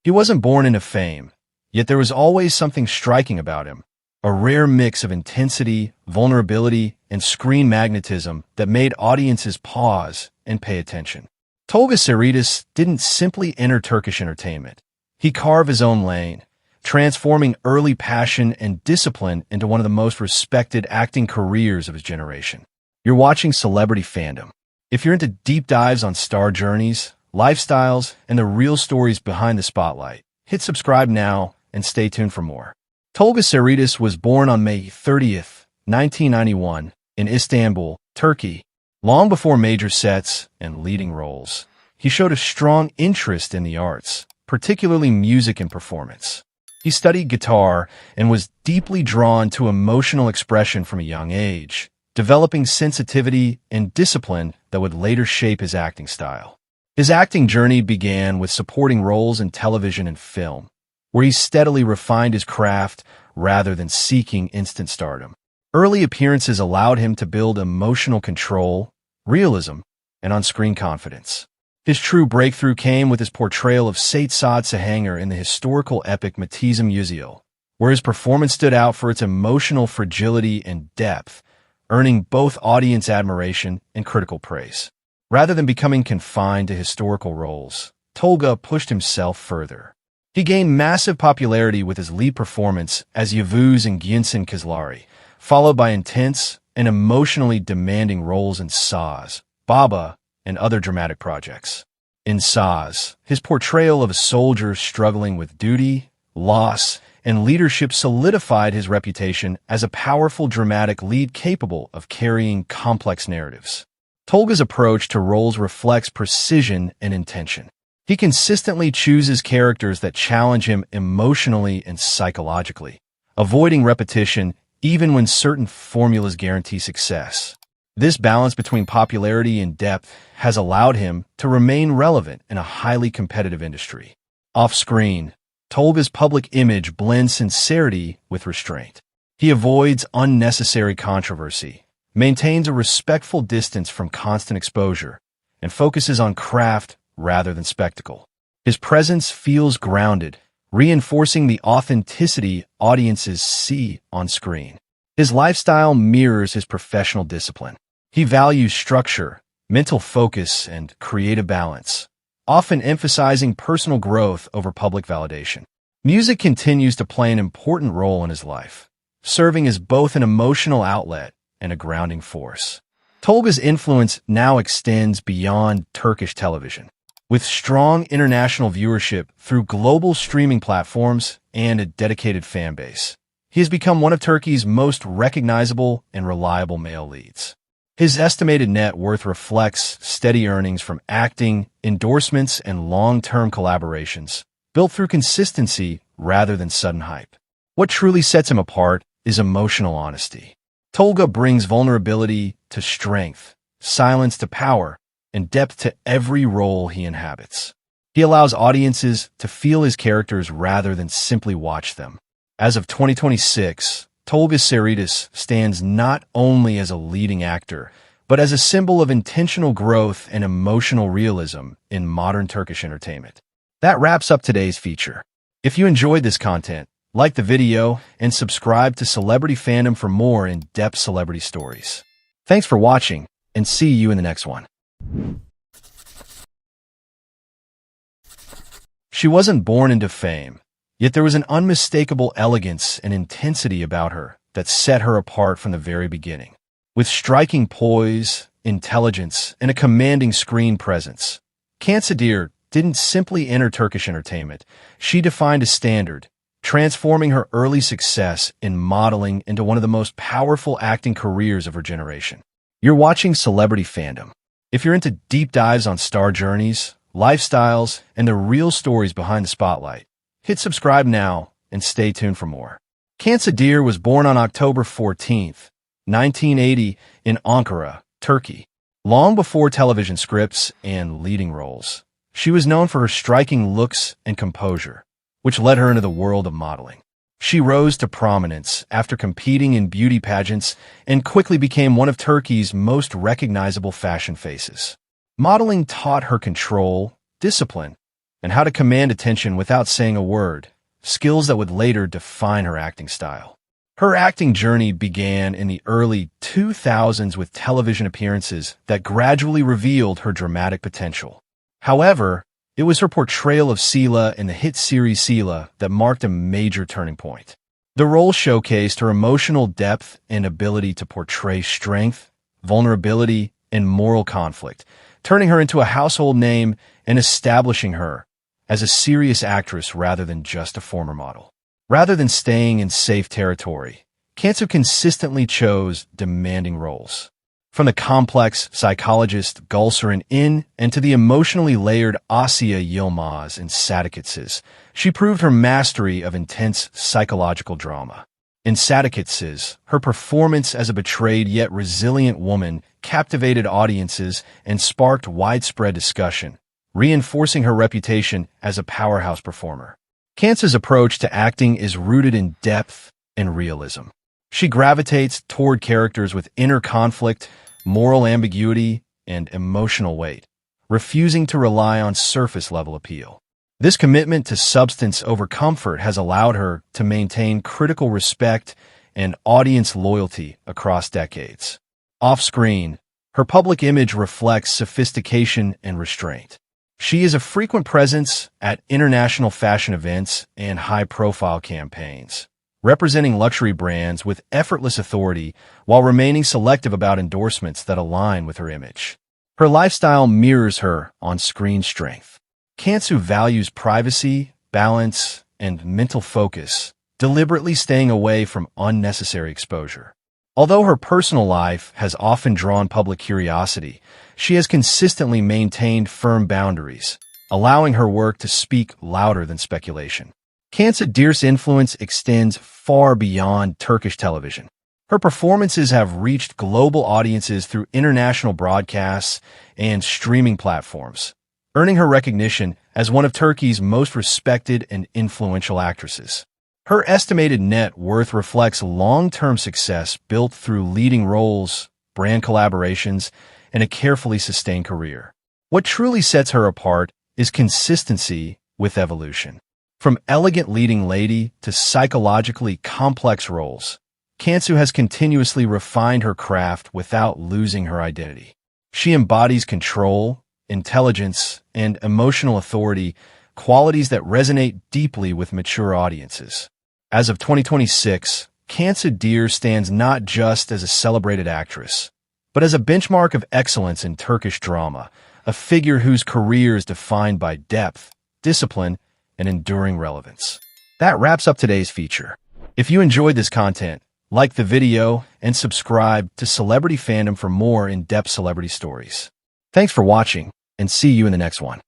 He wasn't born into fame, yet there was always something striking about him, a rare mix of intensity, vulnerability, and screen magnetism that made audiences pause and pay attention. Tolga Saritas didn't simply enter Turkish entertainment. He carved his own lane, transforming early passion and discipline into one of the most respected acting careers of his generation. You're watching Celebrity Fandom. If you're into deep dives on star journeys, lifestyles, and the real stories behind the spotlight, hit subscribe now and stay tuned for more. Tolga Saritas was born on May 30th, 1991, in Istanbul, Turkey. Long before major sets and leading roles, he showed a strong interest in the arts, particularly music and performance. He studied guitar and was deeply drawn to emotional expression from a young age, developing sensitivity and discipline that would later shape his acting style. His acting journey began with supporting roles in television and film, where he steadily refined his craft rather than seeking instant stardom. Early appearances allowed him to build emotional control, realism, and on-screen confidence. His true breakthrough came with his portrayal of Eysan Sahanger in the historical epic Matizim Yüzyıl, where his performance stood out for its emotional fragility and depth, earning both audience admiration and critical praise. Rather than becoming confined to historical roles, Tolga pushed himself further. He gained massive popularity with his lead performance as Yavuz in Cansu Dere, followed by intense and emotionally demanding roles in Saz, Baba, and other dramatic projects. In Saz, his portrayal of a soldier struggling with duty, loss, and leadership solidified his reputation as a powerful dramatic lead capable of carrying complex narratives. Tolga's approach to roles reflects precision and intention. He consistently chooses characters that challenge him emotionally and psychologically, avoiding repetition even when certain formulas guarantee success. This balance between popularity and depth has allowed him to remain relevant in a highly competitive industry. Off-screen, Tolga's public image blends sincerity with restraint. He avoids unnecessary controversy, maintains a respectful distance from constant exposure, and focuses on craft rather than spectacle. His presence feels grounded, reinforcing the authenticity audiences see on screen. His lifestyle mirrors his professional discipline. He values structure, mental focus, and creative balance, often emphasizing personal growth over public validation. Music continues to play an important role in his life, serving as both an emotional outlet and a grounding force. Tolga's influence now extends beyond Turkish television. With strong international viewership through global streaming platforms and a dedicated fan base, he has become one of Turkey's most recognizable and reliable male leads. His estimated net worth reflects steady earnings from acting, endorsements, and long-term collaborations, built through consistency rather than sudden hype. What truly sets him apart is emotional honesty. Tolga brings vulnerability to strength, silence to power, and depth to every role he inhabits. He allows audiences to feel his characters rather than simply watch them. As of 2026, Tolga Saritas stands not only as a leading actor, but as a symbol of intentional growth and emotional realism in modern Turkish entertainment. That wraps up today's feature. If you enjoyed this content, like the video and subscribe to Celebrity Fandom for more in-depth celebrity stories. Thanks for watching, and see you in the next one. She wasn't born into fame, yet there was an unmistakable elegance and intensity about her that set her apart from the very beginning. With striking poise, intelligence, and a commanding screen presence, Cansu Dere didn't simply enter Turkish entertainment. She defined a standard, transforming her early success in modeling into one of the most powerful acting careers of her generation. You're watching Celebrity Fandom. If you're into deep dives on star journeys, lifestyles, and the real stories behind the spotlight, hit subscribe now and stay tuned for more. Cansu Dere was born on October 14th, 1980 in Ankara, Turkey. Long before television scripts and leading roles, she was known for her striking looks and composure, which led her into the world of modeling. She rose to prominence after competing in beauty pageants and quickly became one of Turkey's most recognizable fashion faces. Modeling taught her control, discipline, and how to command attention without saying a word, skills that would later define her acting style. Her acting journey began in the early 2000s with television appearances that gradually revealed her dramatic potential. However, it was her portrayal of Sila in the hit series Sila that marked a major turning point. The role showcased her emotional depth and ability to portray strength, vulnerability, and moral conflict, turning her into a household name and establishing her as a serious actress rather than just a former model. Rather than staying in safe territory, Cansu consistently chose demanding roles. From the complex psychologist Gülseren in and to the emotionally layered Asya Yilmaz in Sadakatsiz, she proved her mastery of intense psychological drama. In Sadakatsiz, her performance as a betrayed yet resilient woman captivated audiences and sparked widespread discussion, reinforcing her reputation as a powerhouse performer. Cansu's approach to acting is rooted in depth and realism. She gravitates toward characters with inner conflict, moral ambiguity, and emotional weight, refusing to rely on surface-level appeal. This commitment to substance over comfort has allowed her to maintain critical respect and audience loyalty across decades. Off-screen, her public image reflects sophistication and restraint. She is a frequent presence at international fashion events and high-profile campaigns, representing luxury brands with effortless authority while remaining selective about endorsements that align with her image. Her lifestyle mirrors her on-screen strength. Cansu values privacy, balance, and mental focus, deliberately staying away from unnecessary exposure. Although her personal life has often drawn public curiosity, she has consistently maintained firm boundaries, allowing her work to speak louder than speculation. Cansu Dere's influence extends far beyond Turkish television. Her performances have reached global audiences through international broadcasts and streaming platforms, earning her recognition as one of Turkey's most respected and influential actresses. Her estimated net worth reflects long-term success built through leading roles, brand collaborations, and a carefully sustained career. What truly sets her apart is consistency with evolution. From elegant leading lady to psychologically complex roles, Cansu has continuously refined her craft without losing her identity. She embodies control, intelligence, and emotional authority, qualities that resonate deeply with mature audiences. As of 2026, Cansu Dere stands not just as a celebrated actress, but as a benchmark of excellence in Turkish drama, a figure whose career is defined by depth, discipline, and enduring relevance. That wraps up today's feature. If you enjoyed this content, like the video and subscribe to Celebrity Fandom for more in-depth celebrity stories. Thanks for watching, and see you in the next one.